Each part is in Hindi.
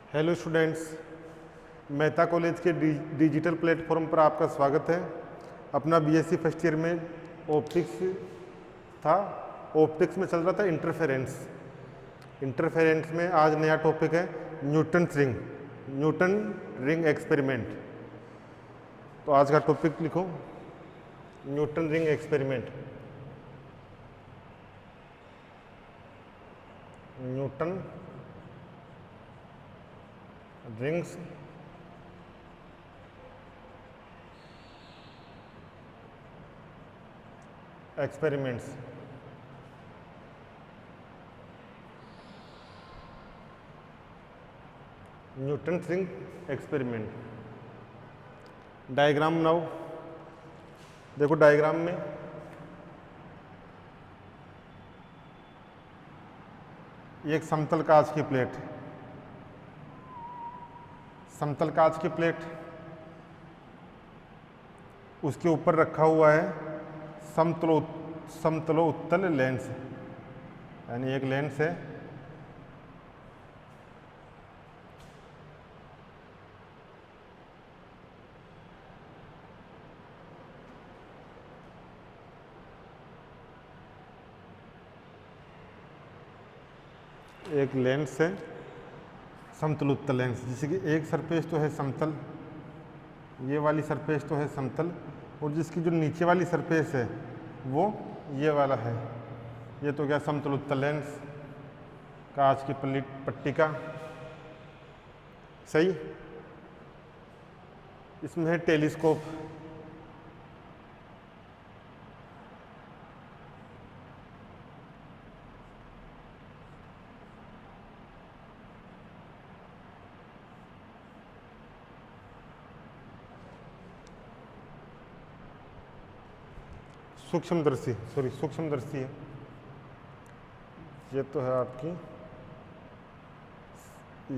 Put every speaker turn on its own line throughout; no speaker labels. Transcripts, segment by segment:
हेलो स्टूडेंट्स, मेहता कॉलेज के डिजिटल प्लेटफॉर्म पर आपका स्वागत है। अपना बीएससी फर्स्ट ईयर में ऑप्टिक्स था। ऑप्टिक्स में चल रहा था इंटरफेरेंस में आज नया टॉपिक है न्यूटन रिंग एक्सपेरिमेंट। तो आज का टॉपिक लिखो, Newton ring experiment. Newton rings experiments. Newton ring experiment. Diagram बनाओ। देखो डायग्राम में एक समतल कांच की प्लेट, समतल कांच की प्लेट, उसके ऊपर रखा हुआ है समतलोत्तल लेंस, यानी एक लेंस है। एक लेंस है समतलोत्तल लेंस, जिसकी एक सरफेस तो है समतल, ये वाली सरफेस तो है समतल, और जिसकी जो नीचे वाली सरफेस है वो ये वाला है। ये तो क्या समतलोत्तल लेंस, कांच की पट्टी का। सही। इसमें है टेलीस्कोप। सूक्ष्मदर्शी है। ये तो है आपकी,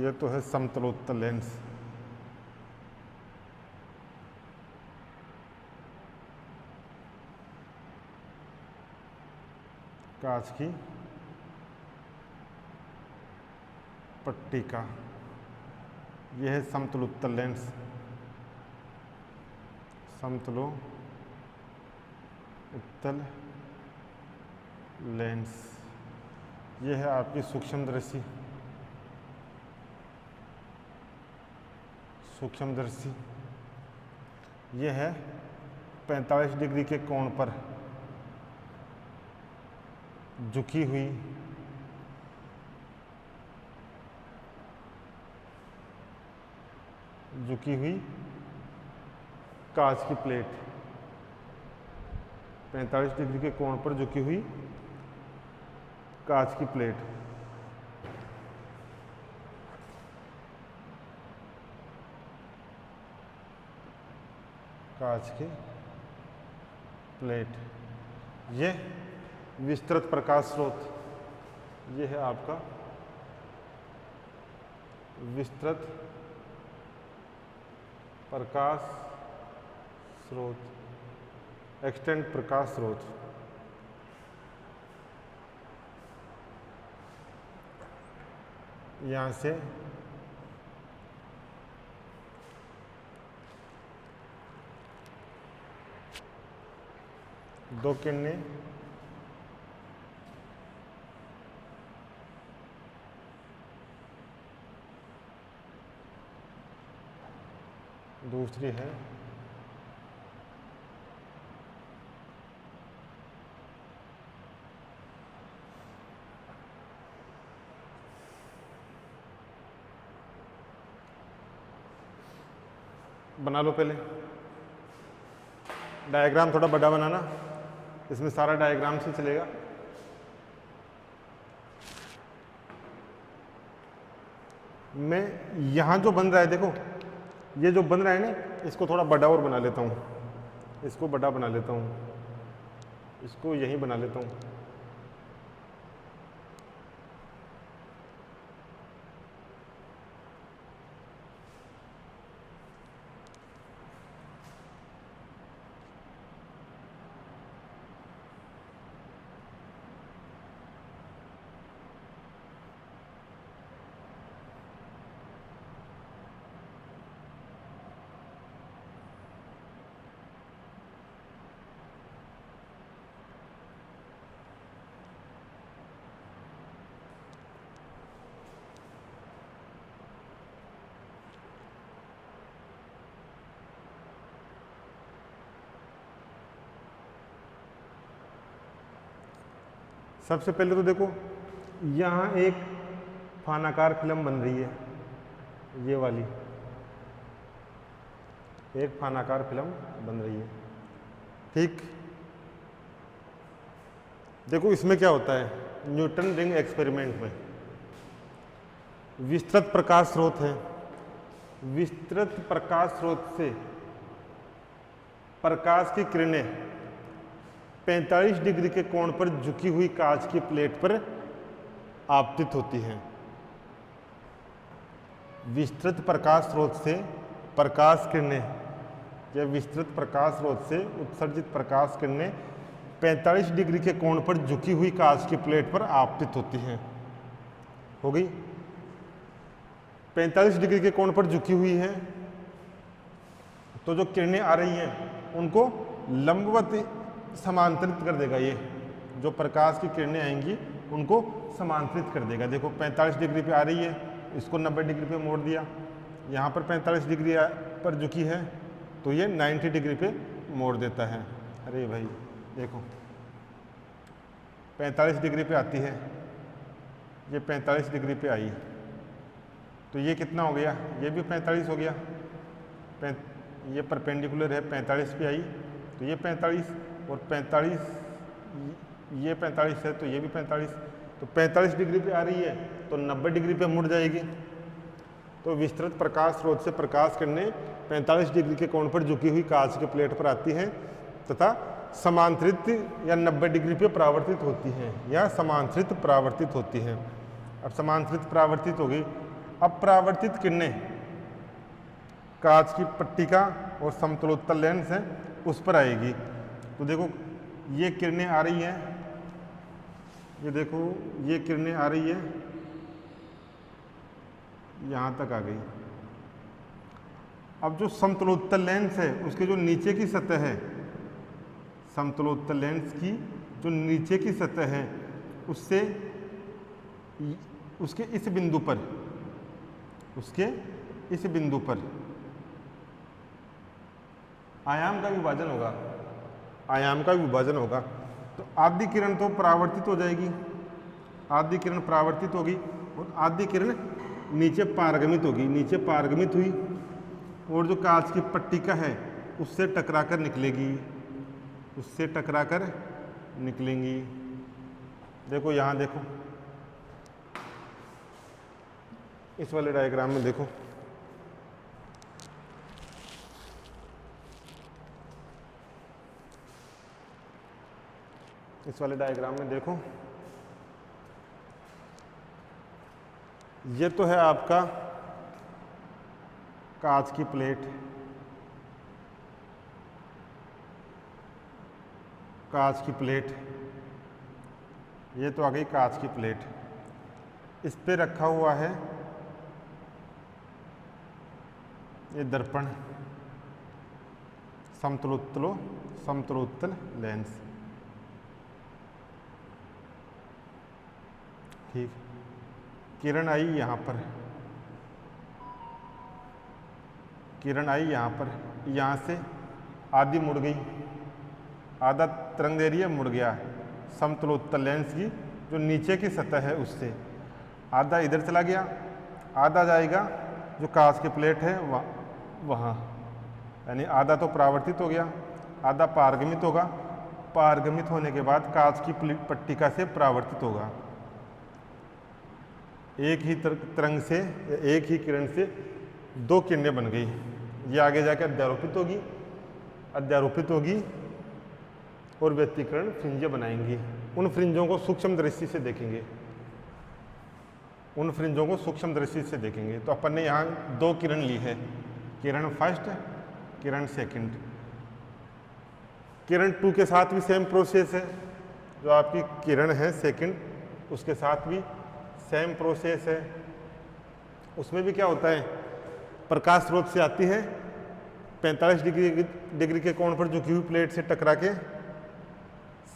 ये तो है समतलोत्तल लेंस। कांच की पट्टी का। यह है समतलोत्तल लेंस, समतलोत्तल लेंस। यह है आपकी सूक्ष्मदर्शी। यह है 45 डिग्री के कोण पर झुकी हुई कांच की प्लेट। 45 डिग्री के कोण पर झुकी हुई कांच की प्लेट। कांच की प्लेट। ये विस्तृत प्रकाश स्रोत, ये है आपका विस्तृत प्रकाश स्रोत, एक्सटेंड प्रकाश स्रोत। यहाँ से दो किरणें दूसरी है बना लो। पहले डायग्राम थोड़ा बड़ा बनाना, इसमें सारा डायग्राम से चलेगा। मैं यहाँ जो बन रहा है, देखो ये जो बन रहा है ना, इसको थोड़ा बड़ा और बना लेता हूँ, इसको बड़ा बना लेता हूँ, इसको यहीं बना लेता हूँ। सबसे पहले तो देखो यहाँ एक फानाकार फिल्म बन रही है, ये वाली एक फानाकार फिल्म बन रही है। ठीक, देखो इसमें क्या होता है, न्यूटन रिंग एक्सपेरिमेंट में विस्तृत प्रकाश स्रोत है, विस्तृत प्रकाश स्रोत से प्रकाश की किरणें 45 डिग्री के कोण पर झुकी हुई कांच की प्लेट पर आपतित होती हैं। विस्तृत प्रकाश स्रोत से प्रकाश किरणें या विस्तृत प्रकाश स्रोत से उत्सर्जित प्रकाश किरणें 45 डिग्री के कोण पर झुकी हुई कांच की प्लेट पर आपतित होती हैं। हो गई, 45 डिग्री के कोण पर झुकी हुई है, तो जो किरणें आ रही हैं उनको लंबवत समांतरित कर देगा। ये जो प्रकाश की किरणें आएंगी उनको समांतरित कर देगा। देखो 45 डिग्री पे आ रही है, इसको 90 डिग्री पे मोड़ दिया, यहाँ पर 45 डिग्री पर झुकी है तो ये 90 डिग्री पे मोड़ देता है। अरे भाई देखो 45 डिग्री पे आती है, ये 45 डिग्री पे आई, तो ये कितना हो गया, ये भी 45 हो गया। ये परपेंडिकुलर है, 45 पे आई तो ये 45 और 45 ये 45 है तो ये भी 45, तो 45 डिग्री पे आ रही है तो 90 डिग्री पे मुड़ जाएगी। तो विस्तृत प्रकाश स्रोत से प्रकाश किरणें 45 डिग्री के कोण पर झुकी हुई कांच के प्लेट पर आती हैं तथा समांतरित या 90 डिग्री पे परावर्तित होती हैं या समांतरित परावर्तित होती हैं। अब समांतरित परावर्तित हो गई, अब परावर्तित किरणें कांच की पट्टिका और समतलोत्तर लेंस है उस पर आएगी। तो देखो ये किरणें आ रही हैं, ये देखो ये किरणें आ रही है, यहाँ तक आ गई। अब जो समतलोत्तर लेंस है उसके जो नीचे की सतह है, समतलोत्तर लेंस की जो नीचे की सतह है उससे उसके इस बिंदु पर, उसके इस बिंदु पर आयाम का विभाजन होगा, आयाम का विभाजन होगा। तो आधी किरण तो परावर्तित हो जाएगी, आधी किरण परावर्तित होगी और आधी किरण नीचे पारगमित होगी, नीचे पारगमित हुई और जो कांच की पट्टिका है उससे टकराकर निकलेगी, उससे टकराकर निकलेंगी। देखो यहाँ देखो, इस वाले डायग्राम में देखो, इस वाले डायग्राम में देखो, ये तो है आपका कांच की प्लेट, कांच की प्लेट, ये तो आ गई कांच की प्लेट। इस पे रखा हुआ है ये दर्पण, समतलोत्तल लेंस। ठीक, किरण आई यहाँ पर, किरण आई यहाँ पर, यहाँ से आधी मुड़ गई, आधा तरंग दे रही है, मुड़ गया। समतलोत्तल लेंस की जो नीचे की सतह है उससे आधा इधर चला गया, आधा जाएगा जो कांच की प्लेट है वहाँ, यानी आधा तो परावर्तित हो गया, आधा पारगमित होगा, पारगमित होने के बाद कांच की पट्टिका से परावर्तित होगा। एक ही तरंग से, एक ही किरण से दो किरणें बन गई, ये आगे जाके अध्यारोपित होगी, अध्यारोपित होगी और व्यतिकरण फ्रिंजें बनाएंगी। उन फ्रिंजों को सूक्ष्म दृष्टि से देखेंगे, उन फ्रिंजों को सूक्ष्म दृष्टि से देखेंगे। तो अपन ने यहाँ दो किरण ली है, किरण फर्स्ट, किरण सेकंड। किरण 2 के साथ भी सेम प्रोसेस है, जो आपकी किरण है सेकंड उसके साथ भी सेम प्रोसेस है। उसमें भी क्या होता है, प्रकाश स्रोत से आती है, 45 डिग्री के कोण पर झुकी हुई प्लेट से टकरा के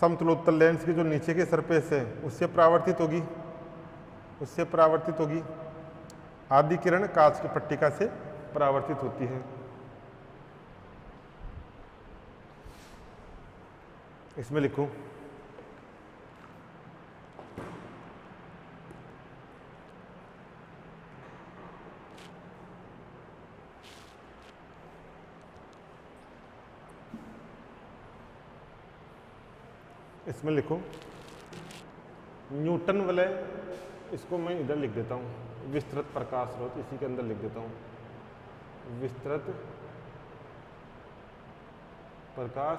समतलोत्तल लेंस की जो नीचे के सरफेस है उससे परावर्तित होगी, उससे परावर्तित होगी। आधी किरण कांच की पट्टिका से परावर्तित होती है। इसमें लिखो इसमें लिखो न्यूटन वलय, इसको मैं इधर लिख देता हूँ, विस्तृत प्रकाश स्रोत इसी के अंदर लिख देता हूँ। विस्तृत प्रकाश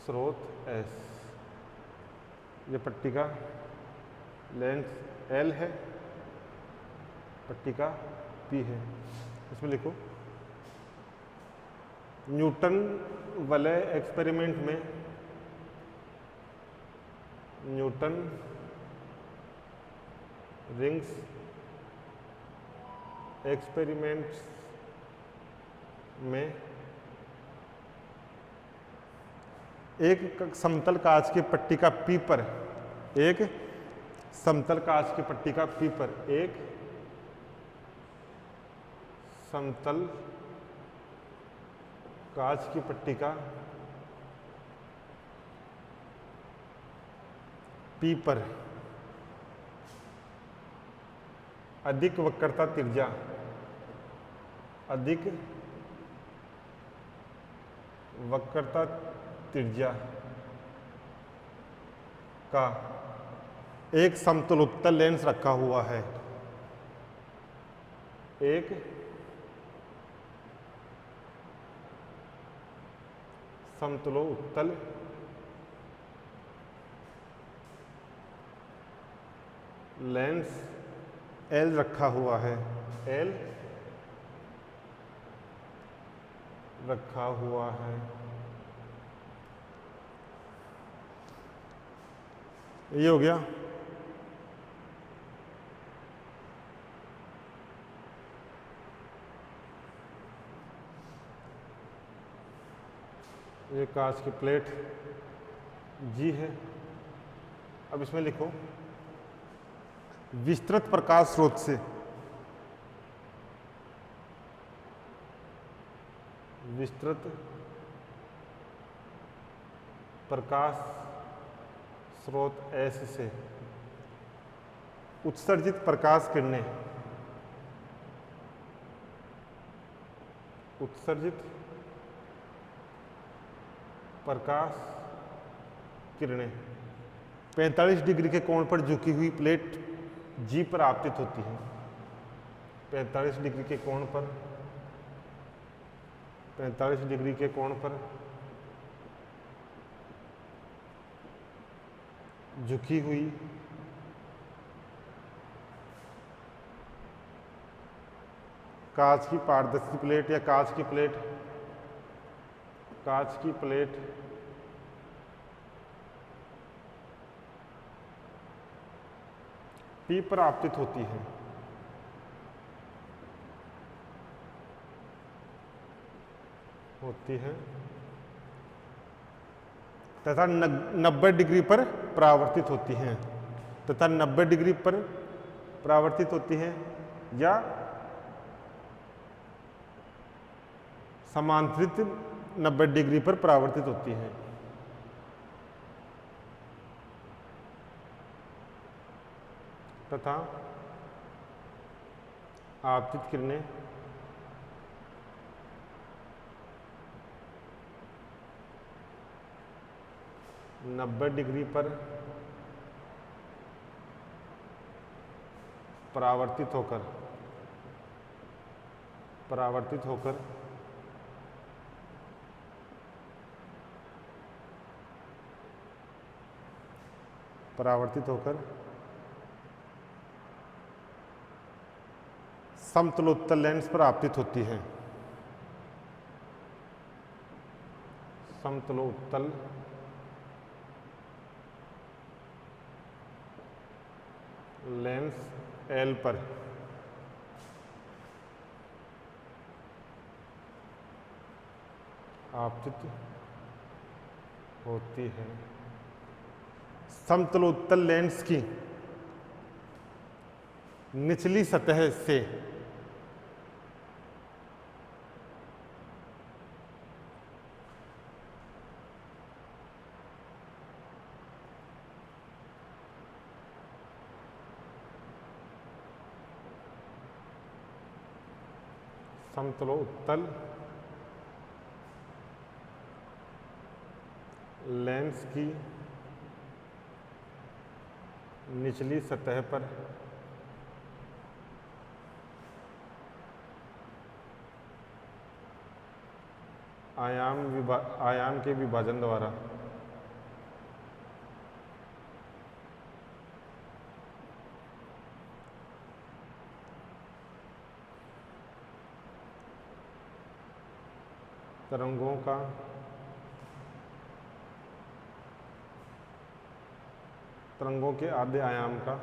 स्रोत S, ये पट्टी का लेंस L है, पट्टी का P है। इसमें लिखो न्यूटन वलय एक्सपेरिमेंट में, न्यूटन रिंग्स एक्सपेरिमेंट्स में एक समतल कांच की पट्टी का P पर, एक समतल कांच की पट्टी का P पर एक समतल कांच की पट्टी का P पर अधिक वक्रता त्रिज्या, अधिक वक्रता त्रिज्या का एक समतलोत्तल लेंस रखा हुआ है। एक समतलोत्तल लेंस L रखा हुआ है, L रखा हुआ है। ये हो गया। ये कांच की प्लेट G है। अब इसमें लिखो विस्तृत प्रकाश स्रोत से, विस्तृत प्रकाश स्रोत S से उत्सर्जित प्रकाश किरणें, उत्सर्जित प्रकाश किरणें 45 डिग्री के कोण पर झुकी हुई प्लेट G पर आपतित होती है। 45 डिग्री के कोण पर, 45 डिग्री के कोण पर झुकी हुई कांच की पारदर्शी प्लेट या कांच की प्लेट, कांच की प्लेट P पर आपतित होती है। तथा 90 डिग्री पर परावर्तित होती हैं, तथा 90 डिग्री पर परावर्तित होती हैं या समांतरित 90 डिग्री पर परावर्तित होती हैं। तथा आपतित किरणें नब्बे डिग्री पर परावर्तित होकर परावर्तित होकर समतलोत्तल लेंस पर आपतित होती है। समतलोत्तल लेंस L पर आपतित होती है। समतलोत्तल लेंस की निचली सतह से समतलोत्तल लेंस की निचली सतह पर आयाम के विभाजन द्वारा तरंगों के आधे आयाम का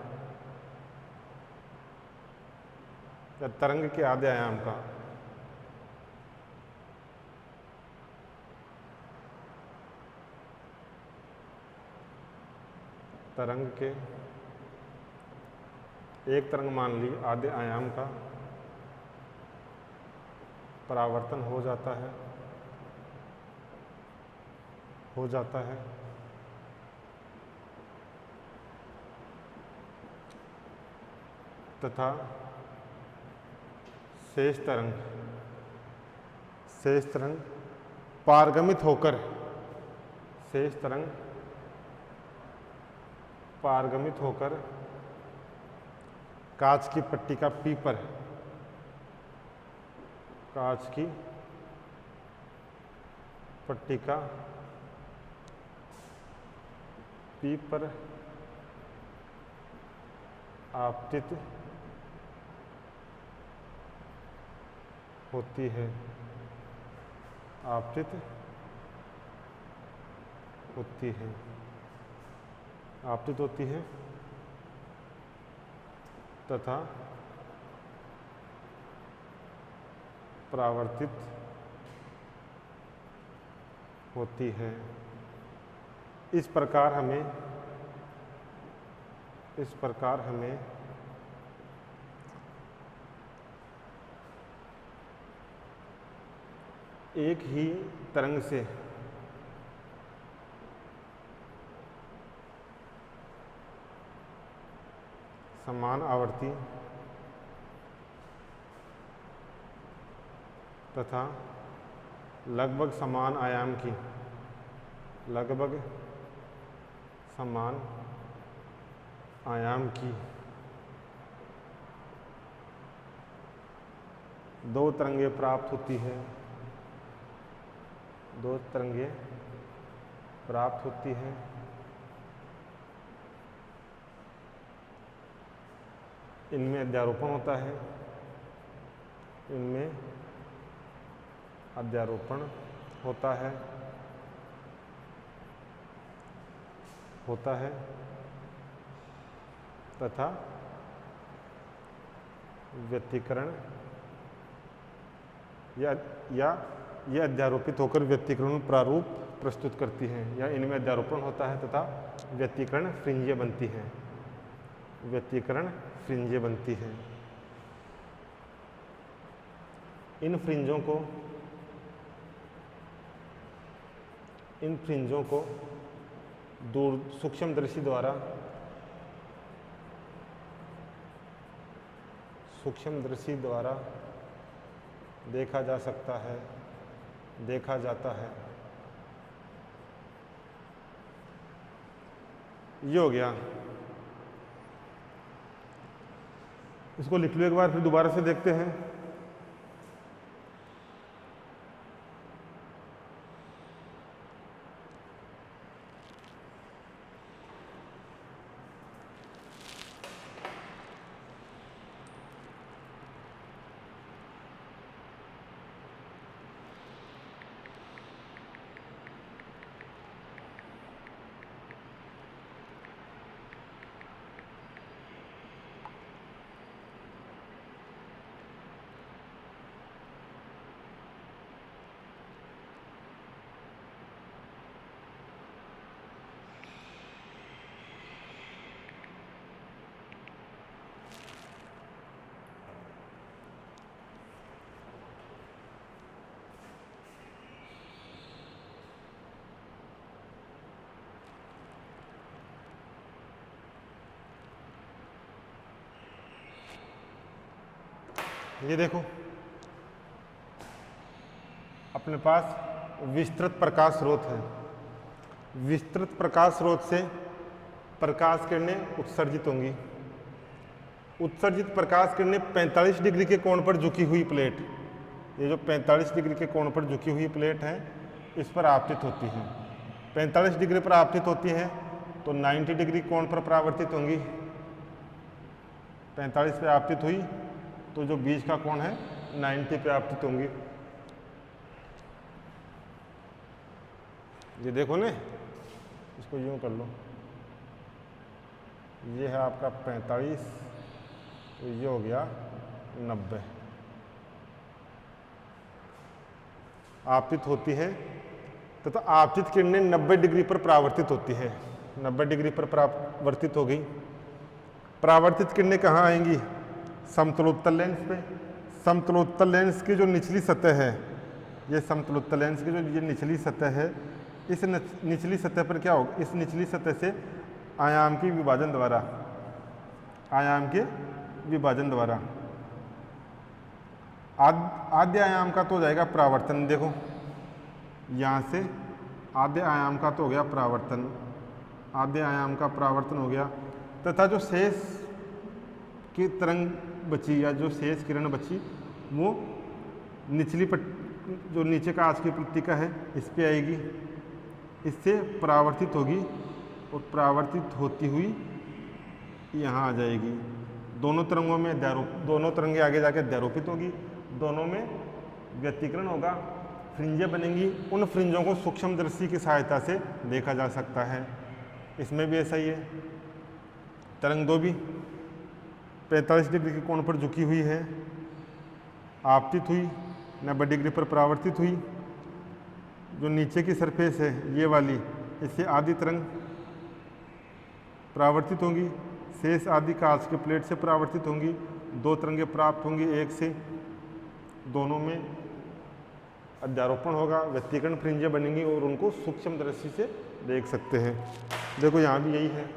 या तरंग के आधे आयाम का तरंग के एक तरंग मान ली आधे आयाम का परावर्तन हो जाता है तथा शेष तरंग पारगमित होकर कांच की पट्टिका P पर आपतित होती है तथा परावर्तित होती है। इस प्रकार हमें एक ही तरंग से समान आवर्ती तथा लगभग समान आयाम की दो तरंगें प्राप्त होती हैं इनमें अध्यारोपण होता है तथा व्यतिकरण या ये अध्यारोपित होकर व्यतिकरण प्रारूप प्रस्तुत करती हैं, या इनमें अध्यारोपण होता है तथा व्यतिकरण फ्रिंजें बनती हैं। इन फ्रिंजों को दूर सूक्ष्मदर्शी द्वारा देखा जाता है। ये हो गया। इसको लिख लो एक बार, फिर दोबारा से देखते हैं। ये देखो, अपने पास विस्तृत प्रकाश स्रोत है। विस्तृत प्रकाश स्रोत से प्रकाश किरणें उत्सर्जित होंगी। उत्सर्जित प्रकाश किरणें 45 डिग्री के कोण पर झुकी हुई प्लेट, ये जो 45 डिग्री के कोण पर झुकी हुई प्लेट है इस पर आपतित होती हैं। 45 डिग्री पर आपतित होती हैं तो 90 डिग्री कोण पर परावर्तित होंगी। 45 पे आपतित हुई तो जो बीच का कोण है 90 पे आपतित होंगी। ये देखो ने, इसको यूं कर लो, ये है आपका 45, तो ये हो गया 90। आपतित होती है तथा आपतित किरणें 90 डिग्री पर परावर्तित होती है। 90 डिग्री पर परावर्तित हो गई। परावर्तित किरणें कहाँ आएंगी? समतलोत्तल लेंस पे। समतलोत्तल लेंस की जो निचली सतह है, ये समतलोत्तल लेंस की जो ये निचली सतह है, इस निचली सतह पर क्या होगा? इस निचली सतह से आयाम के विभाजन द्वारा आद्य आयाम का तो हो जाएगा परावर्तन। देखो यहाँ से आद्य आयाम का तो हो गया परावर्तन, आद्य आयाम का परावर्तन हो गया, तथा जो शेष की तरंग बची या जो शेष किरण बची वो निचली जो नीचे का आज की पट्टिका है इस पे आएगी, इससे परावर्तित होगी और परावर्तित होती हुई यहाँ आ जाएगी। दोनों तरंगों में दोनों तरंगें आगे जाके द्वैरोपित होगी, दोनों में व्यतिकरण होगा, फ्रिंजें बनेंगी। उन फ्रिंजों को सूक्ष्मदर्शी की सहायता से देखा जा सकता है। इसमें भी ऐसा ही है। तरंग 2 भी 45 डिग्री के कोण पर झुकी हुई है, आपतित हुई, 90 डिग्री पर परावर्तित हुई। जो नीचे की सरफेस है ये वाली, इससे आधी तरंग परावर्तित होंगी, शेष आधी कांच के प्लेट से परावर्तित होंगी। 2 तरंगें प्राप्त होंगी एक से, दोनों में अध्यारोपण होगा, व्यतिकरण फ्रिंजें बनेंगी और उनको सूक्ष्म दृष्टि से देख सकते हैं। देखो यहाँ भी यही है,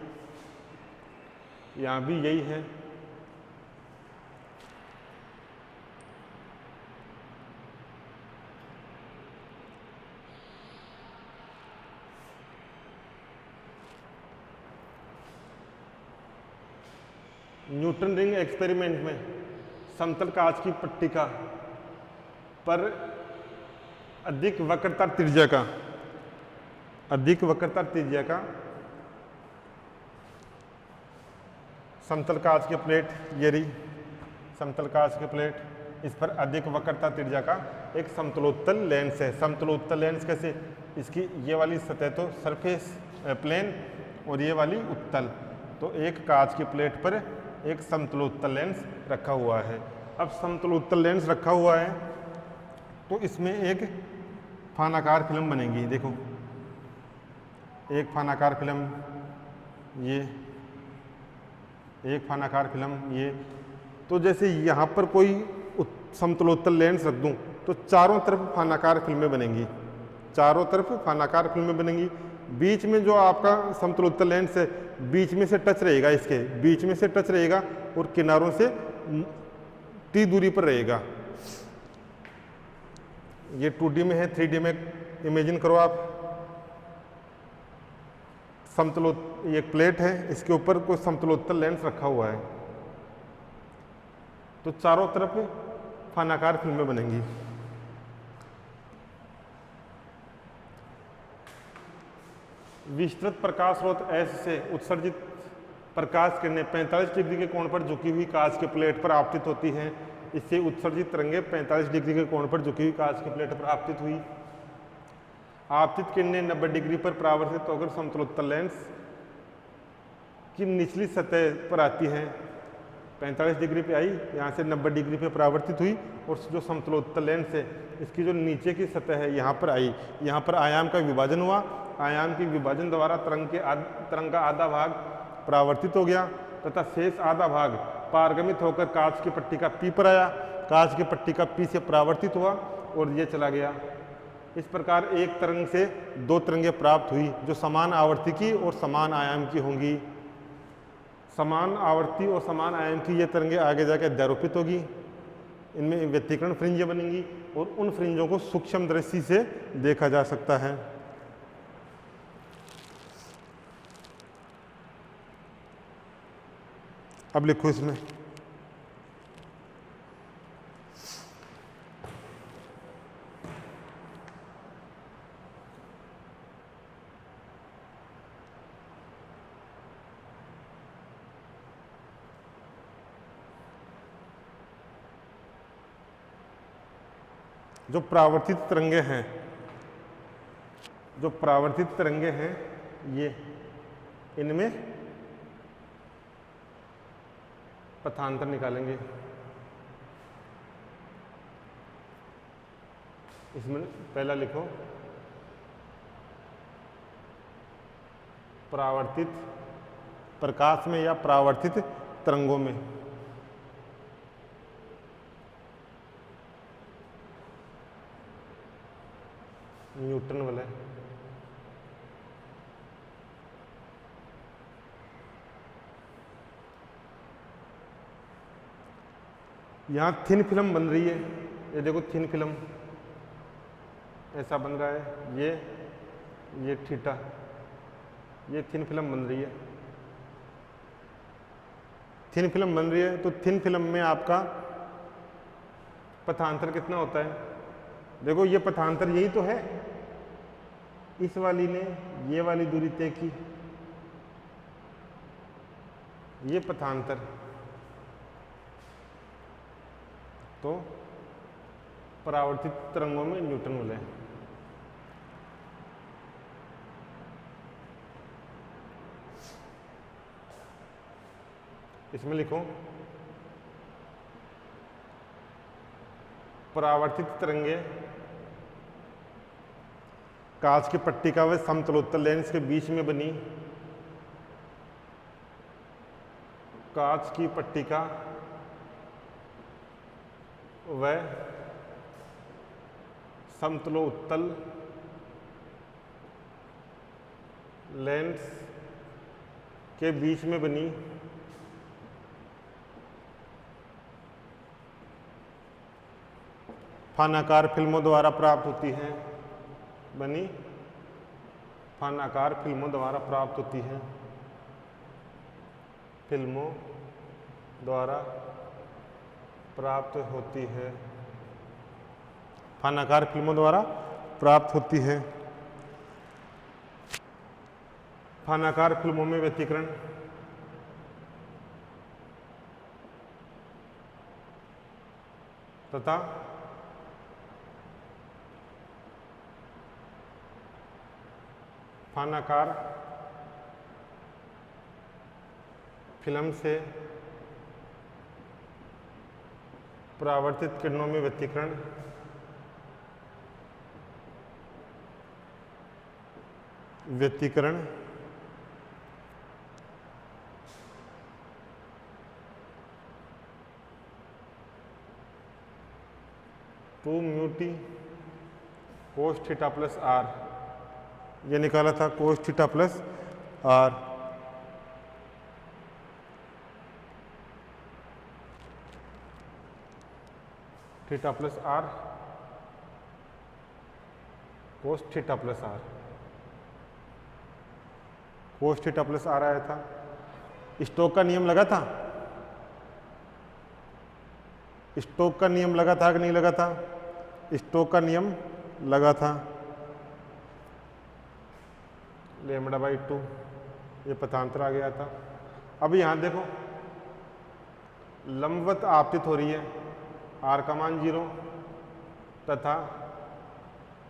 यहाँ भी यही है। न्यूटन रिंग एक्सपेरिमेंट में समतल कांच की पट्टिका पर अधिक वक्रता त्रिज्या का समतल कांच की प्लेट, ये रही समतल कांच की प्लेट, इस पर अधिक वक्रता त्रिज्या का एक समतलोत्तल लेंस है। समतलोत्तल लेंस कैसे? इसकी ये वाली सतह तो सरफेस प्लेन और ये वाली उत्तल, तो एक कांच की प्लेट पर एक समतलोत्तल लेंस रखा हुआ है। अब समतलोत्तल लेंस रखा हुआ है तो इसमें एक फानाकार फिल्म बनेगी। देखो एक फानाकार फिल्म, ये एक फानाकार फिल्म, ये तो जैसे यहाँ पर कोई समतलोत्तल लेंस रख दूँ तो चारों तरफ फानाकार फिल्में बनेंगी, चारों तरफ फानाकार फिल्में बनेंगी। बीच में जो आपका समतलोत्तल लेंस है बीच में से टच रहेगा, इसके बीच में से टच रहेगा और किनारों से टी दूरी पर रहेगा। ये 2D में है, 3D में इमेजिन करो आप। ये एक प्लेट है, इसके ऊपर कोई समतलोत्तल लेंस रखा हुआ है, तो चारों तरफ फानाकार फिल्में बनेंगी। विस्तृत प्रकाश स्रोत एस से उत्सर्जित प्रकाश किरणें 45 डिग्री के कोण पर झुकी हुई कांच के प्लेट पर आपतित होती हैं। इससे उत्सर्जित तरंगें 45 डिग्री के कोण पर झुकी हुई कांच के प्लेट पर आपतित हुई। आपतित किरणें 90 डिग्री पर परावर्तित होकर समतलोत्तल लेंस की निचली सतह पर आती हैं। 45 डिग्री पे आई, यहाँ से 90 डिग्री पे परावर्तित हुई और जो समतलोत्तल लेंस है इसकी जो नीचे की सतह है यहाँ पर आई। यहाँ पर आयाम का विभाजन हुआ, आयाम के विभाजन द्वारा तरंग का आधा भाग परावर्तित हो गया तथा शेष आधा भाग पारगमित होकर कांच की पट्टिका P पर आया। कांच की पट्टिका P से परावर्तित हुआ और ये चला गया। इस प्रकार एक तरंग से 2 तरंगें प्राप्त हुई जो समान आवर्ती की और समान आयाम की होंगी। समान आवर्ती और समान आयाम की ये तरंगें आगे जाकर द्वैरोपित होगी, इनमें व्यतिकरण फ्रिंजें बनेंगी और उन फ्रिंजों को सूक्ष्म दृष्टि से देखा जा सकता है। अब लिखो इसमें जो परावर्तित तरंगे हैं, जो परावर्तित तरंगे हैं ये, इनमें पथांतर निकालेंगे। इसमें पहला लिखो परावर्तित प्रकाश में या परावर्तित तरंगों में। न्यूटन वलय, यहां थिन फिल्म बन रही है, ये देखो थिन फिल्म ऐसा बन रहा है, ये थीटा, ये थिन फिल्म बन रही है। थिन फिल्म बन रही है तो थिन फिल्म में आपका पथांतर कितना होता है? देखो ये पथांतर यही तो है, इस वाली ने ये वाली दूरी तय की, ये पथांतर, तो परावर्तित तरंगों में न्यूटन वलय। इसमें लिखो परावर्तित तरंगे कांच की पट्टिका व समतलोत्तर लेंस के बीच में बनी, कांच की पट्टिका व समतलोत्तल लेंस के बीच में बनी फानाकार फिल्मों द्वारा प्राप्त होती हैं, बनी फानाकार फिल्मों द्वारा प्राप्त होती हैं, फिल्मों द्वारा प्राप्त होती है, फानाकार फिल्मों द्वारा प्राप्त होती है। फानाकार फिल्मों में व्यतिकरण तथा फानाकार फिल्म से परावर्तित किरणों में व्यतिकरण two mu t cos theta plus r, ये निकाला था cos theta plus r, theta plus r, cos theta plus r, cos theta plus r आया था। स्टोक का नियम लगा था, स्टोक का नियम लगा था कि नहीं लगा था? स्टोक का नियम लगा था, लैम्ब्डा बाई 2, ये पथांतर आ गया था। अब यहां देखो लंबवत आपतित हो रही है, आर का मान 0 तथा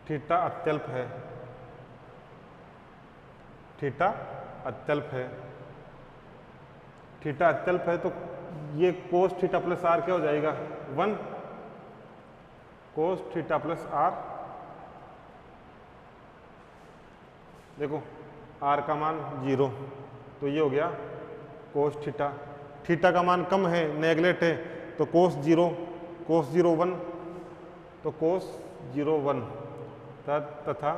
थीटा अत्यल्प है, थीटा अत्यल्प है, थीटा अत्यल्प है, तो ये कोस थीटा प्लस आर क्या हो जाएगा? 1 कोस थीटा प्लस आर, देखो आर का मान 0, तो ये हो गया कोस थीटा, थीटा का मान कम है, नेगलेक्ट है, तो कोस 0 1, तो कोस 0 1 तथा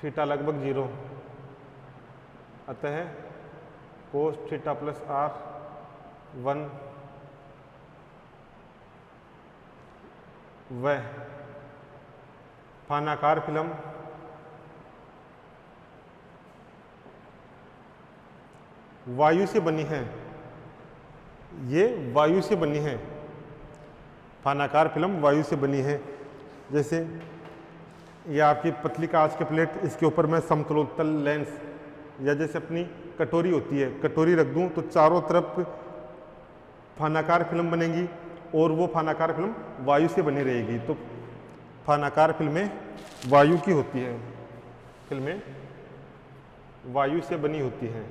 थीटा लगभग 0, अतः कोस थीटा प्लस आर 1 व फानाकार फिल्म वायु से बनी है, ये वायु से बनी है, फानाकार फिल्म वायु से बनी है। जैसे ये आपकी पतली कांच की प्लेट, इसके ऊपर मैं समतलोत्तल लेंस या जैसे अपनी कटोरी होती है, कटोरी रख दूं तो चारों तरफ फानाकार फिल्म बनेगी और वो फानाकार फिल्म वायु से बनी रहेगी। तो फानाकार फिल्में वायु की होती हैं, फिल्में वायु से बनी होती हैं,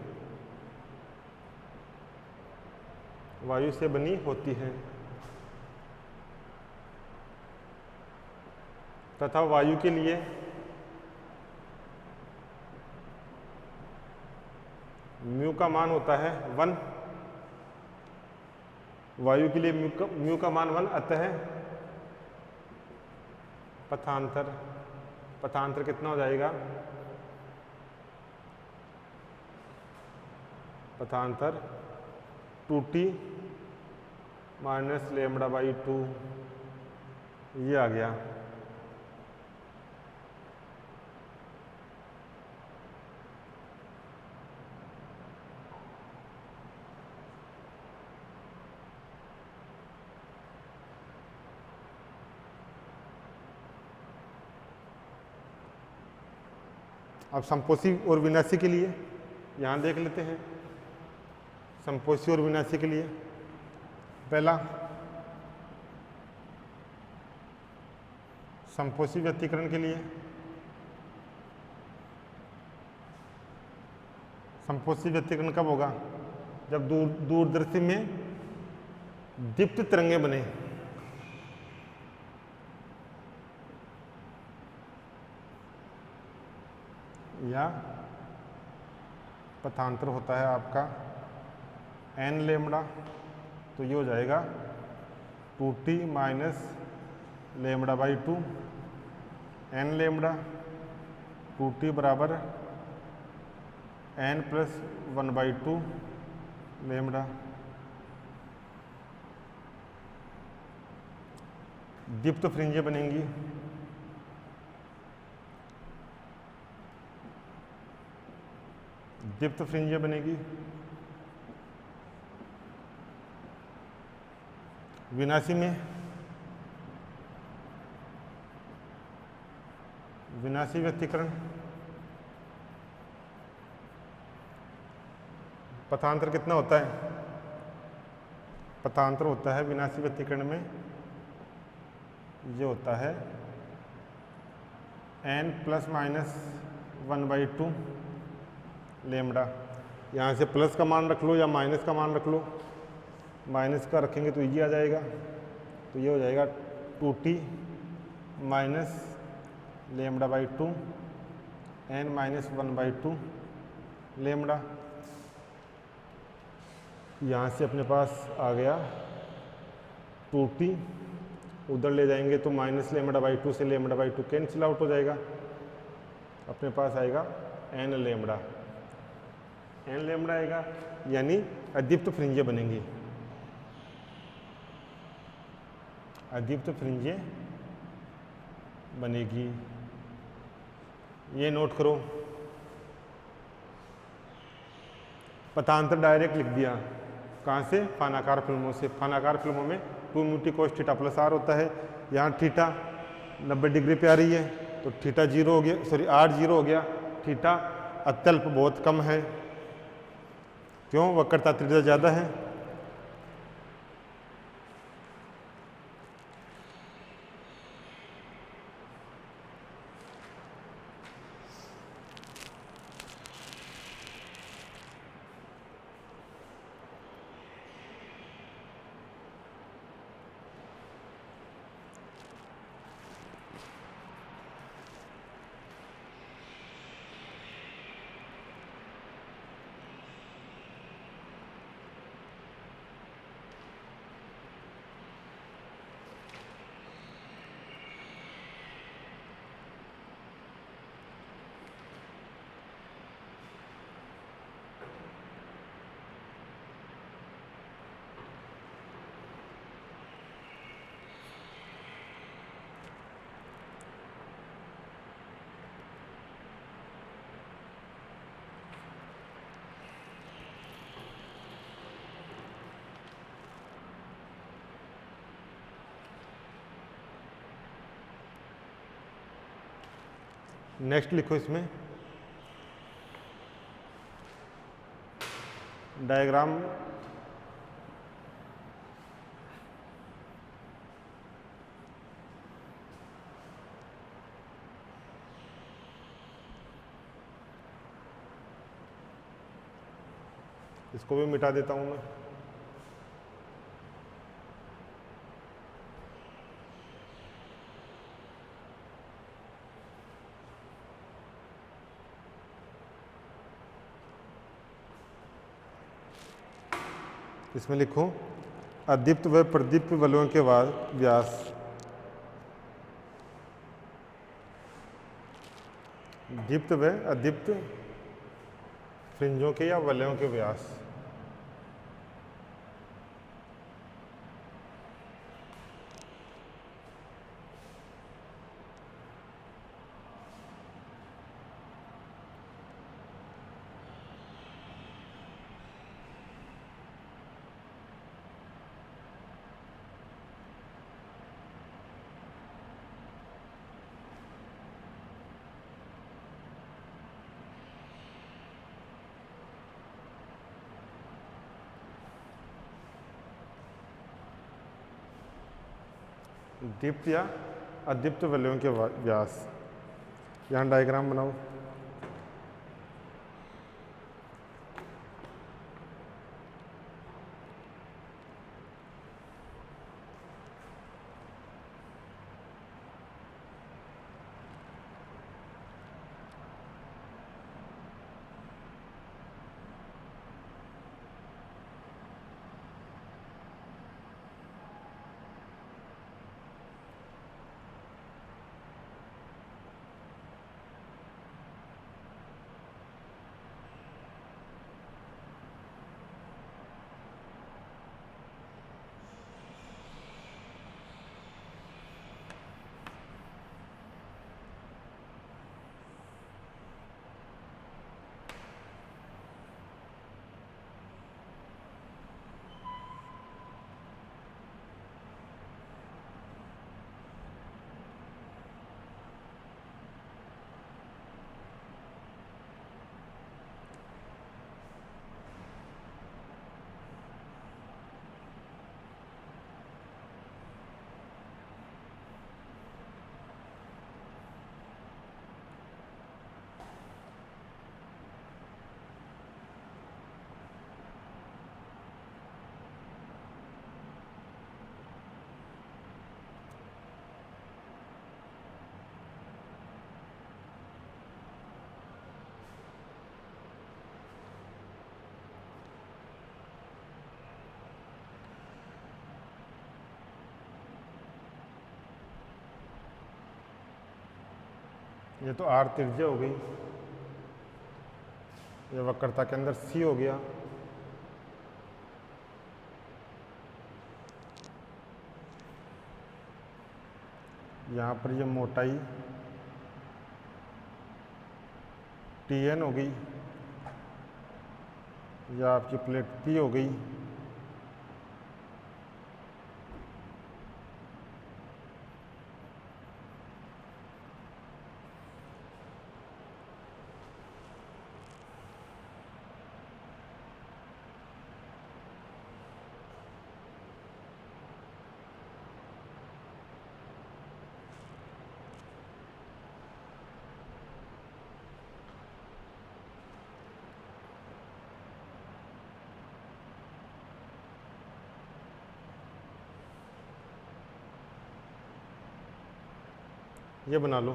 वायु से बनी होती हैं। तथा वायु के लिए म्यू का मान होता है 1, वायु के लिए म्यू का मान 1, अतः पथांतर कितना हो जाएगा, पथांतर 2t माइनस λ/2, ये आ गया। अब संपोषी और विनाशी के लिए यहाँ देख लेते हैं। संपोषी और विनाशी के लिए पहला संपोषी व्यतिकरण के लिए, संपोषी व्यतिकरण कब होगा, जब दूरदर्शी में दीप्त तरंगें बने, या पथांतर होता है आपका n लेमड़ा, तो ये हो जाएगा 2t minus λ/2, n lambda 2t बराबर n प्लस 1/2 लेमड़ा। दीप्त फ्रिंजें बनेंगी, दीप्त फ्रिंजें बनेगी। विनाशी में विनाशी व्यतिकरण, पथांतर कितना होता है, पथांतर होता है विनाशी व्यतिकरण में, ये होता है n प्लस माइनस 1/2 लेमड़ा। यहाँ से प्लस का मान रख लो या माइनस का मान रख लो, माइनस का रखेंगे तो ये आ जाएगा, तो ये हो जाएगा 2t minus λ/2 n minus 1/2 lambda. यहाँ से अपने पास आ गया 2t, उधर ले जाएंगे तो माइनस λ/2 से λ/2 कैंसिल आउट हो जाएगा, अपने पास आएगा n लेमड़ा, n लेमड़ा आएगा, यानी अदीप्त फ्रिंजें बनेंगी, अदीप्त फ्रिंजें बनेगी। ये नोट करो, पथांतर डायरेक्ट लिख दिया, कहाँ से, फानाकार फिल्मों से। फानाकार फिल्मों में 2μt cos theta plus r होता है, यहाँ थीटा 90 डिग्री पे आ रही है तो थीटा 0 हो गया, सॉरी r 0 हो गया, थीटा अत्यल्प बहुत कम है, क्यों, वक्रता त्रिज्या ज़्यादा है। नेक्स्ट लिखो इसमें डायग्राम इसको भी मिटा देता हूं मैं। इसमें लिखो अदीप्त व प्रदीप्त वलयों के व्यास दीप्त व अदीप्त फ्रिंजों के या वलयों के व्यास। दीप्त या अदीप्त वलयों के व्यास। यहाँ डायग्राम बनाओ। ये तो आर त्रिज्या हो गई, ये वक्रता के अंदर सी हो गया। यहाँ पर ये मोटाई टी एन हो गई, या आपकी प्लेट पी हो गई। ये बना लो।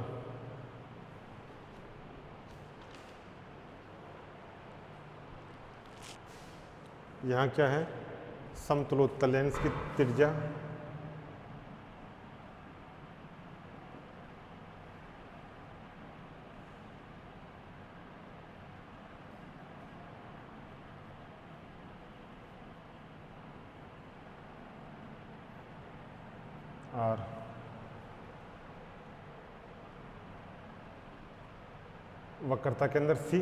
यहाँ क्या है, समतलोत्तल लेंस की त्रिज्या आर, वक्रता के अंदर सी,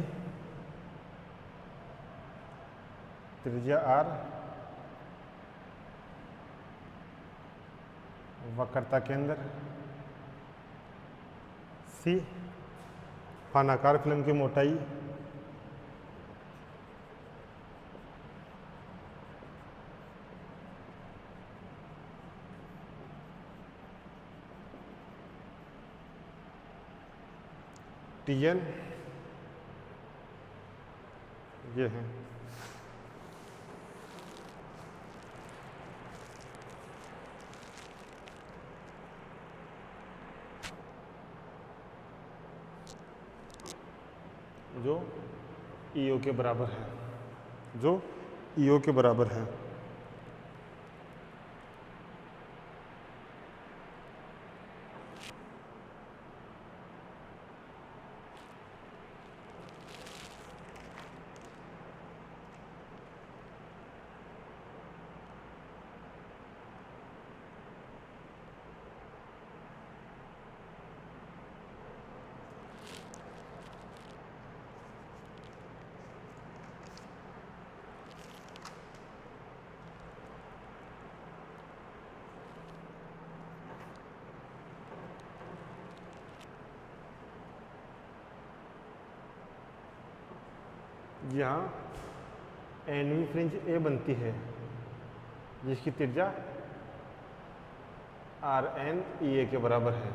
त्रिज्या आर, वक्रता के अंदर सी फानाकार फिल्म की मोटाई TN ये है। जो EO के बराबर है, जो EO के बराबर है। यहाँ एनवी फ्रिंज ए बनती है जिसकी त्रिज्या RN EA के बराबर है।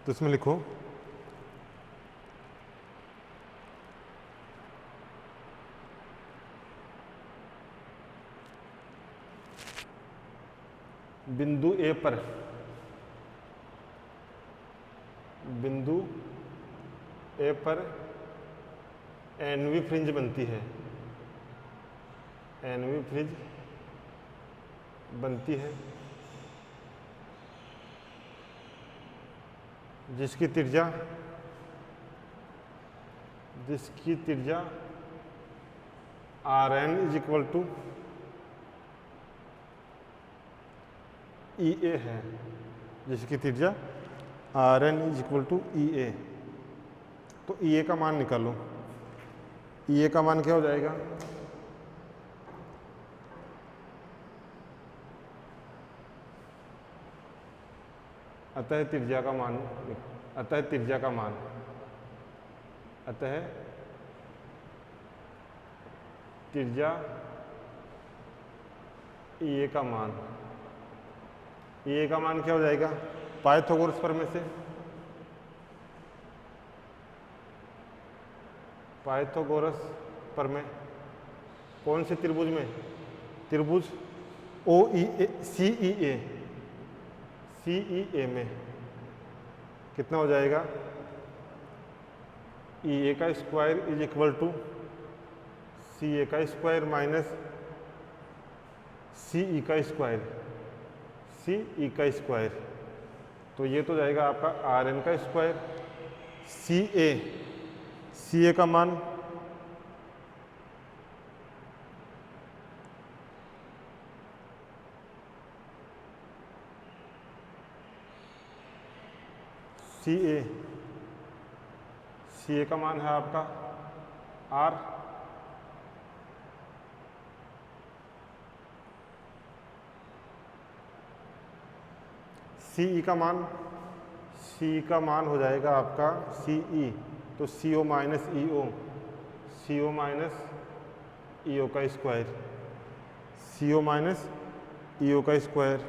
तो इसमें लिखो बिंदु ए पर एनवी फ्रिंज बनती है, एनवी फ्रिंज बनती है जिसकी त्रिज्या RN is equal to EA है, जिसकी त्रिज्या RN is equal to EA। तो EA का मान निकालो। EA का मान क्या हो जाएगा? अतः त्रिज्या का मान त्रिज्या EA का मान क्या हो जाएगा? पाइथागोरस प्रमेय से कौन से त्रिभुज में? त्रिभुज CEA में कितना हो जाएगा? EA का square is equal to CA का स्क्वायर माइनस CE का स्क्वायर। तो ये तो जाएगा आपका RN का स्क्वायर। CA का मान CA का मान है आपका R। CE का मान हो जाएगा आपका CE, तो CO माइनस EO का स्क्वायर, CO माइनस EO का स्क्वायर।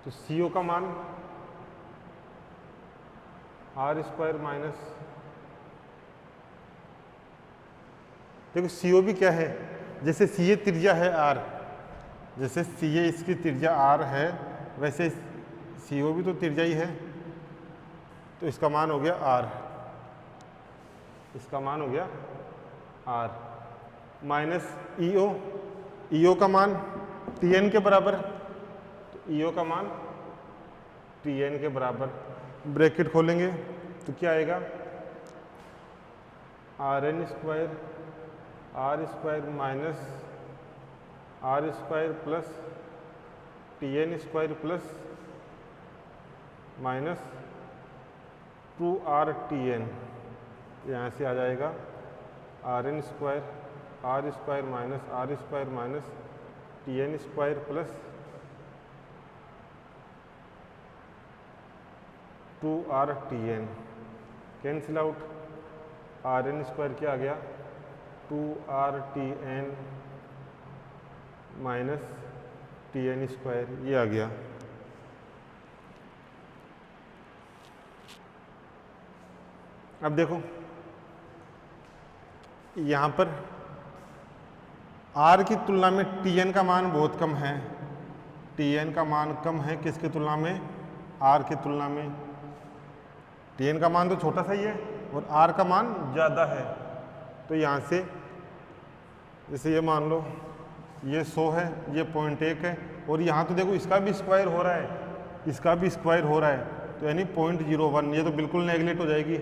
तो CO का मान R स्क्वायर माइनस, देखो CO भी क्या है? जैसे CA त्रिज्या है R, जैसे CA इसकी त्रिज्या R है, वैसे CO भी तो त्रिज्या ही है। तो इसका मान हो गया R, R माइनस EO का मान TN के बराबर, तो EO का मान TN के बराबर। ब्रैकेट खोलेंगे तो क्या आएगा? RN square R square minus R square plus Tn² plus minus 2RTn, यहाँ से आ जाएगा Rn² R² minus R² minus Tn² plus 2RTn, cancel out. Rn² क्या आ गया 2RTn माइनस Tn², ये आ गया। अब देखो यहाँ पर R की तुलना में Tn का मान बहुत कम है। Tn का मान कम है किसकी तुलना में? R की तुलना में। Tn का मान तो छोटा सा ही है और R का मान ज़्यादा है। तो यहाँ से जैसे ये मान लो ये 100 है, ये 0.1 है, और यहाँ तो देखो इसका भी स्क्वायर हो रहा है, इसका भी स्क्वायर हो रहा है, तो यानी 0.01, ये तो बिल्कुल नेगलेक्ट हो जाएगी,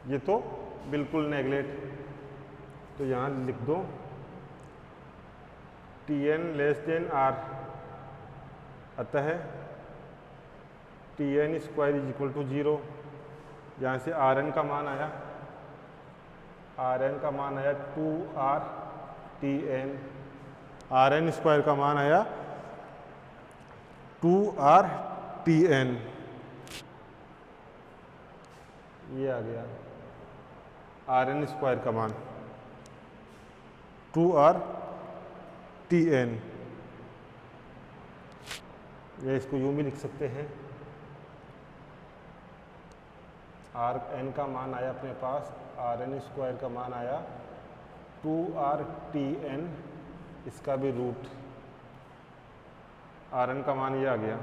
ये तो बिल्कुल नेगलेक्ट। तो यहाँ लिख दो Tn r, अतः Tn² = 0। यहाँ से Rn का मान आया, Rn का मान आया 2RTn, Rn² का मान आया 2RTn, ये आ गया Rn² का मान 2RTn। या इसको यूं भी लिख सकते हैं, Rn का मान आया अपने पास, Rn² का मान आया 2RTn, इसका भी रूट, Rn का मान ये आ गया।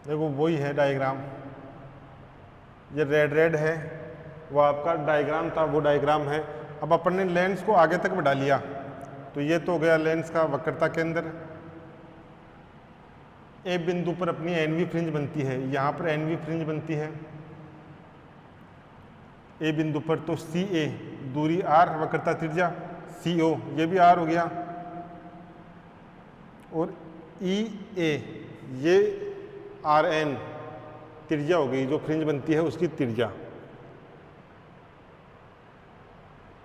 देखो वही है डायग्राम, ये रेड है वो आपका डायग्राम था, वो डायग्राम है। अब अपन ने लेंस को आगे तक बढ़ा लिया, तो ये तो हो गया लेंस का वक्रता के अंदर। ए बिंदु पर अपनी NV फ्रिंज बनती है, यहाँ पर NV फ्रिंज बनती है ए बिंदु पर, तो CA दूरी R, वक्रता त्रिज्या CO, ये भी R हो गया, और EA ये RN त्रिज्या हो गई, जो फ्रिंज बनती है उसकी त्रिज्या।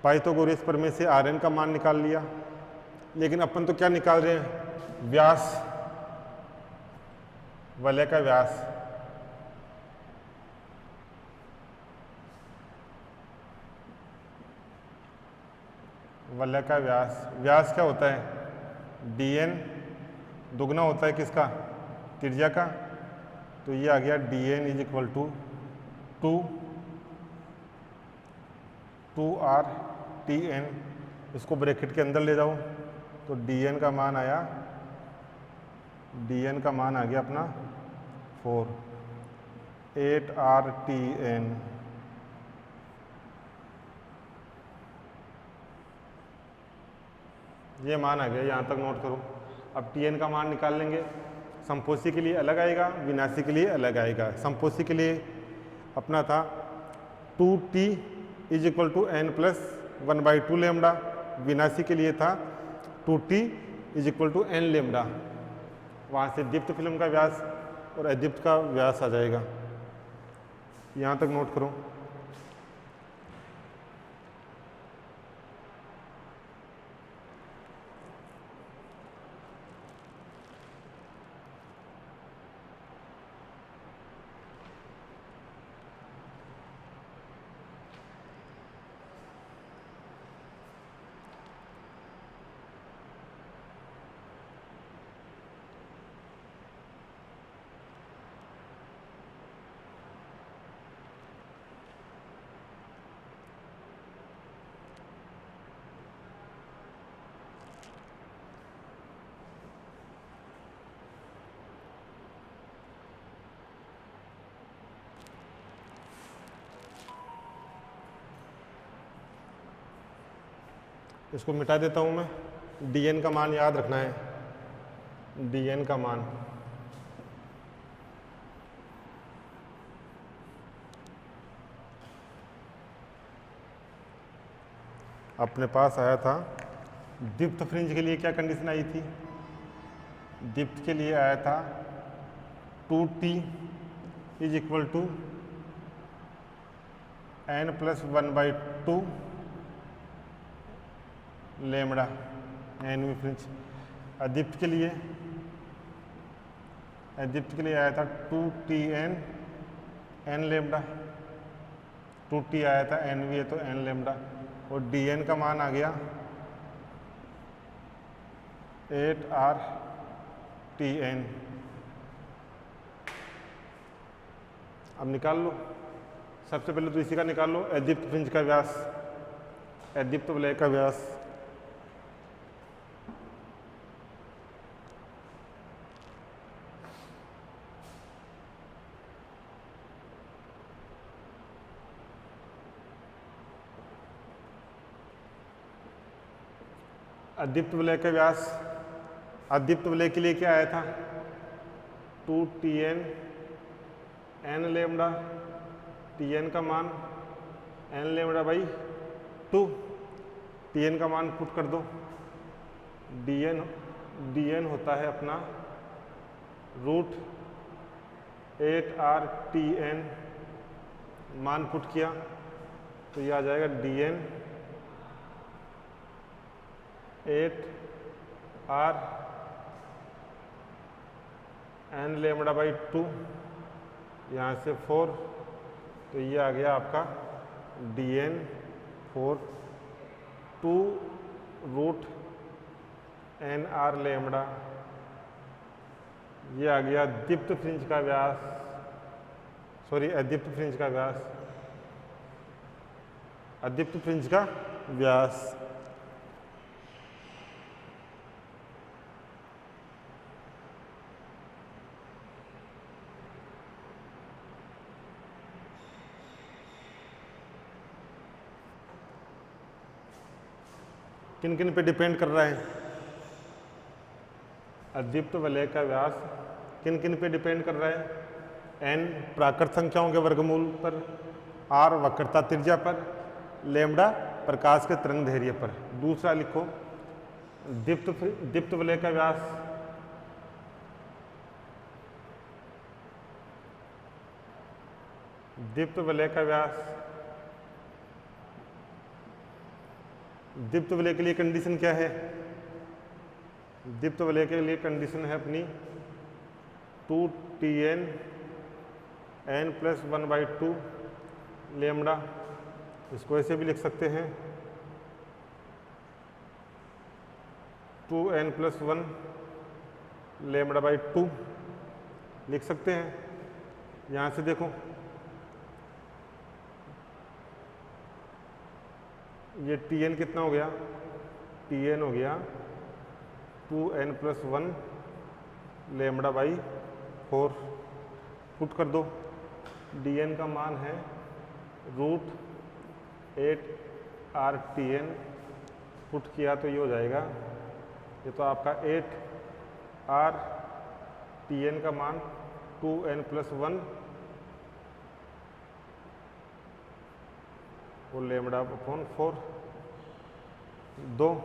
पाइथागोरस प्रमेय से Rn का मान निकाल लिया, लेकिन अपन तो क्या निकाल रहे हैं? व्यास, वलय का व्यास। वलय का व्यास, व्यास क्या होता है? dn दुगना होता है किसका? त्रिज्या का। तो ये आ गया dn = 2RTn, इसको ब्रैकेट के अंदर ले जाओ, तो dn का मान आया, dn का मान आ गया अपना 8RTn। ये मान आ गया, यहाँ तक नोट करो। अब Tn का मान निकाल लेंगे, समपोषी के लिए अलग आएगा, विनाशी के लिए अलग आएगा। समपोषी के लिए अपना था 2T = n+1/2 लैम्डा, विनाशी के लिए था 2T = n लैम्डा। वहाँ से दीप्त फिल्म का व्यास और अदीप्त का व्यास आ जाएगा, यहाँ तक नोट करो। इसको मिटा देता हूँ मैं। dn का मान याद रखना है, dn का मान अपने पास आया था दीप्त फ्रिंज के लिए क्या कंडीशन आई थी? दीप्त के लिए आया था 2t is equal to n+1/2 lambda एनवी फ्रिंज। अदीप्त के लिए आया था 2tn n लेमड़ा, 2t आया था, nv है तो n लेमड़ा, और dn का मान आ गया 8rtn। अब निकाल लो, सबसे पहले तो इसी का निकाल लो, अदीप्त फ्रिंज का व्यास, अदीप्त वलय का व्यास। अदीप्त वलय का व्यास, अदीप्त वलय के लिए क्या आया था? 2tn n लेमड़ा, tn का मान n लेमड़ा बाई 2, tn का मान पुट कर दो, dn होता है अपना √8rtn, मान पुट किया तो ये आ जाएगा dn 8r n lambda by 2, यहाँ से 4, तो ये आ गया आपका dn 4 2√nr लेमड़ा। ये आ गया दीप्त फ्रिंज का व्यास, सॉरी अदीप्त फ्रिंज का व्यास, अदीप्त फ्रिंज का व्यास। किन किन पे डिपेंड कर रहा है? अदीप्त वलय का व्यास किन किन पे डिपेंड कर रहा है? n प्राकृत संख्याओं के वर्गमूल पर, r वक्रता त्रिज्या पर, लेमड़ा प्रकाश के तरंग धैर्य पर। दूसरा लिखो, दीप्त वलय का व्यास दीप्त वलय का व्यास, दीप्त वलय के लिए कंडीशन क्या है? दीप्त वलय के लिए कंडीशन है अपनी 2tn n+1/2 लेमड़ा, इसको ऐसे भी लिख सकते हैं 2n+1 लेमड़ा बाई 2 लिख सकते हैं। यहाँ से देखो, ये tn कितना हो गया? tn हो गया 2n+1 लेमड़ा बाई 4, पुट कर दो, dn का मान है √8rtn, पुट किया तो ये हो जाएगा, ये तो आपका 8rtn का मान 2n+1 और लेमड़ा अपॉन 4 2,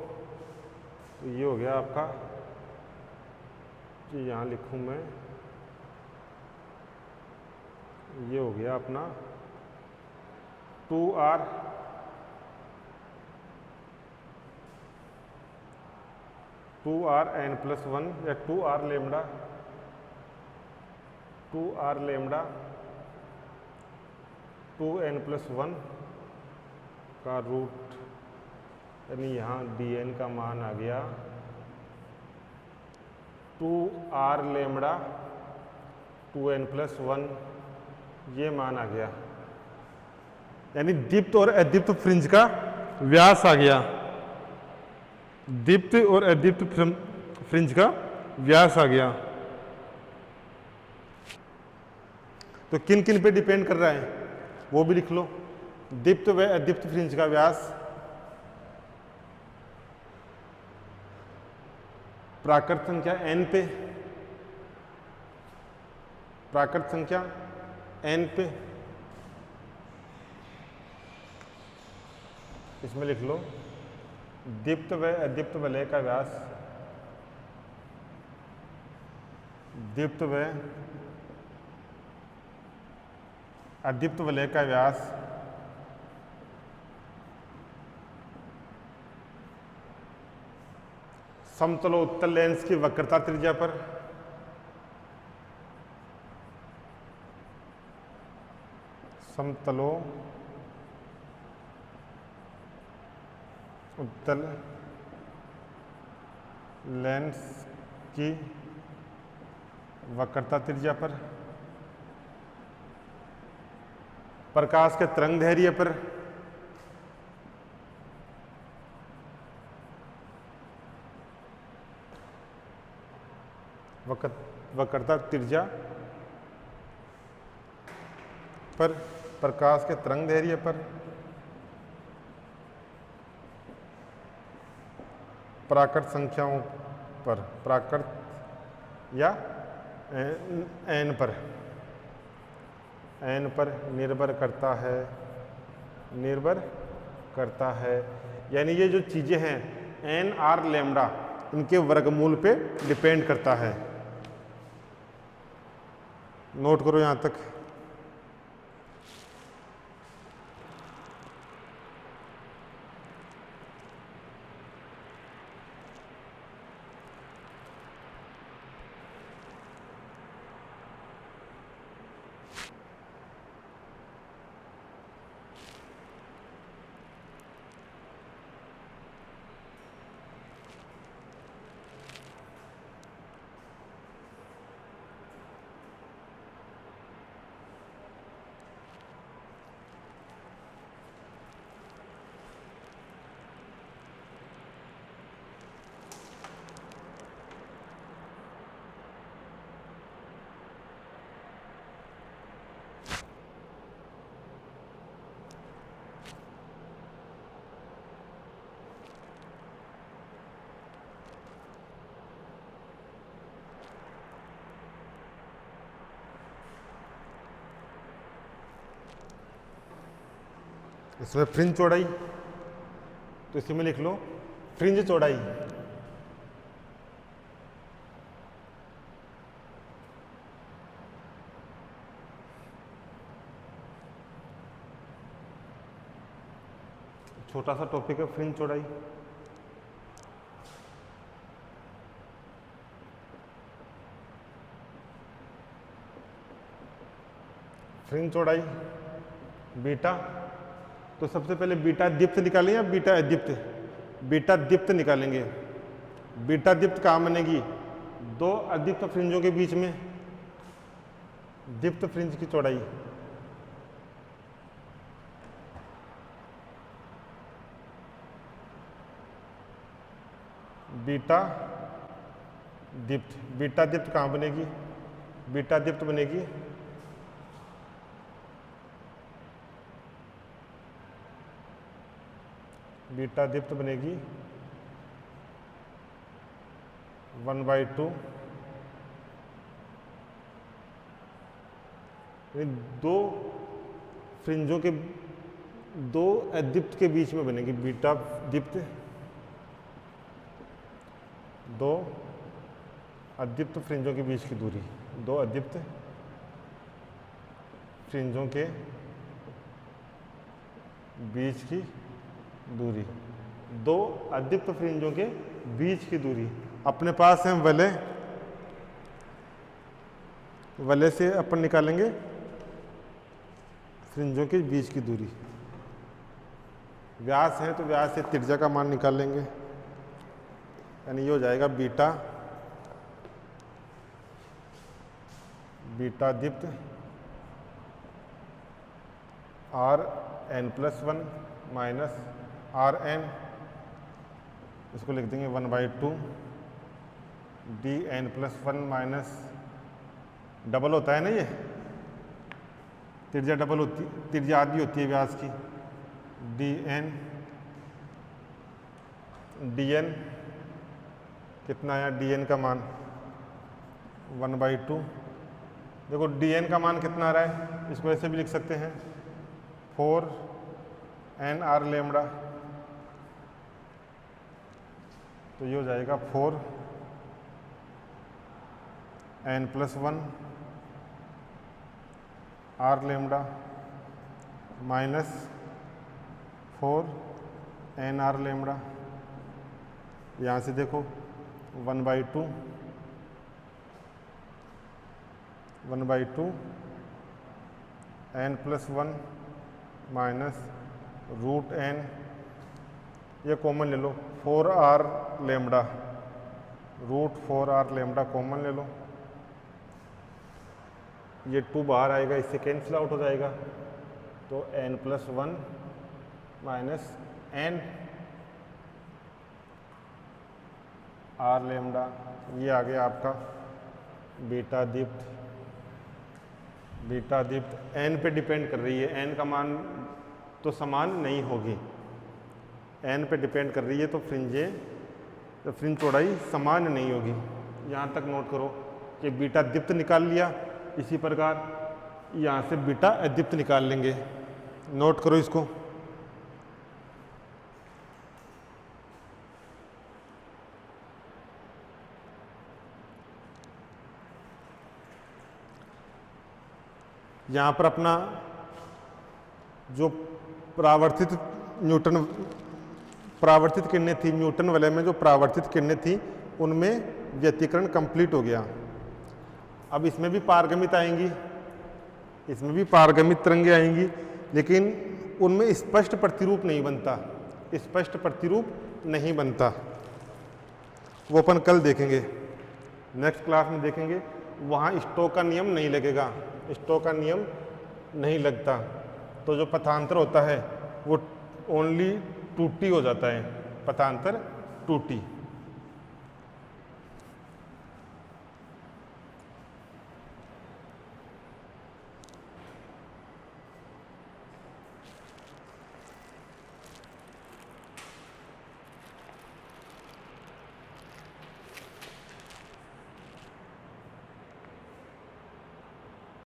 तो ये हो गया आपका, जी यहाँ लिखूँ मैं, ये हो गया अपना 2r n+1 या 2r लेमड़ा 2n+1 का रूट, यानी यहाँ dn का मान आ गया 2r लेमड़ा 2n+1, ये मान आ गया, यानी दीप्त और अदीप्त फ्रिंज का व्यास आ गया, दीप्त और अदीप्त फ्रिंज का व्यास आ गया। तो किन किन पे डिपेंड कर रहा है वो भी लिख लो, दीप्त व अदीप्त फ्रिंज का व्यास प्राकृत संख्या n पे, प्राकृत संख्या n पे, इसमें लिख लो दीप्त व अदीप्त वलय का व्यास, दीप्त व अदीप्त वलय का व्यास समतलोत्तल लेंस की वक्रता त्रिज्या पर समतलोत्तल लेंस की वक्रता त्रिज्या पर प्रकाश के तरंग दैर्घ्य पर वक्रता त्रिज्या पर प्रकाश के तरंग दैर्घ्य पर प्राकृत संख्याओं पर, प्राकृत या एन पर निर्भर करता है, यानी ये जो चीज़ें हैं एन आर लैम्डा इनके वर्गमूल पे डिपेंड करता है। नोट करो यहाँ तक। इसमें फ्रिंज चौड़ाई, तो इसी में लिख लो फ्रिंज चौड़ाई। छोटा सा टॉपिक है फ्रिंज चौड़ाई। फ्रिंज चौड़ाई बीटा, तो सबसे पहले बीटा दीप्त निकालें या बीटा अदीप्त? बीटा दीप्त निकालेंगे। बीटा दीप्त कहाँ बनेगी? दो अदीप्त फ्रिंजों के बीच में दीप्त फ्रिंज की चौड़ाई। बीटा दीप्त, बीटा दीप्त कहाँ बनेगी? बीटा दीप्त बनेगी बीटा दीप्त बनेगी 1/2, दो फ्रिंजों के, दो अदीप्त के बीच में बनेगी बीटा दीप्त, दो अदीप्त फ्रिंजों के बीच की दूरी, दो अदीप्त फ्रिंजों के बीच की दूरी, दो अदीप्त फ्रिंजों के बीच की दूरी। अपने पास है वलय, वलय से अपन निकालेंगे फ्रिंजों के बीच की दूरी। व्यास है तो व्यास से त्रिज्या का मान निकाल लेंगे, यानी ये हो जाएगा बीटा, बीटा दीप्त Rn+1 माइनस Rn, इसको लिख देंगे 1/2 Dn+1 माइनस, डबल होता है ना ये, त्रिज्या डबल होती, त्रिज्या आधी होती है व्यास की, dn कितना आया? dn का मान 1/2। देखो dn का मान कितना आ रहा है, इसको ऐसे भी लिख सकते हैं 4 nr लैम्डा तो ये हो जाएगा 4 n+1 r lambda minus 4 n r lambda. यहाँ से देखो 1/2 n+1 माइनस √n, ये कॉमन ले लो, 4r lambda, √4r lambda common ले लो, ये 2 बाहर आएगा, इससे कैंसिल आउट हो जाएगा। तो n+1 minus n r lambda, ये आ गया आपका बीटा दीप्त। बीटा दीप्त n पे डिपेंड कर रही है, n का मान तो समान नहीं होगी, n पे डिपेंड कर रही है, तो फ्रिंज चौड़ाई समान नहीं होगी। यहाँ तक नोट करो कि बीटा दीप्त निकाल लिया, इसी प्रकार यहाँ से बीटा अदीप्त निकाल लेंगे। नोट करो इसको। यहाँ पर अपना जो परावर्तित किरणें थी, न्यूटन वलय में जो परावर्तित किरणें थी, उनमें व्यतिकरण कंप्लीट हो गया। अब इसमें भी पारगमित आएंगी, इसमें भी पारगमित तरंगें आएंगी, लेकिन उनमें स्पष्ट प्रतिरूप नहीं बनता, स्पष्ट प्रतिरूप नहीं बनता। वो अपन कल देखेंगे, नेक्स्ट क्लास में देखेंगे। वहाँ स्टोक का नियम नहीं लगेगा, स्टोक का नियम नहीं लगता, तो जो पथांतर होता है वो ओनली 2T हो जाता है, पथांतर 2T।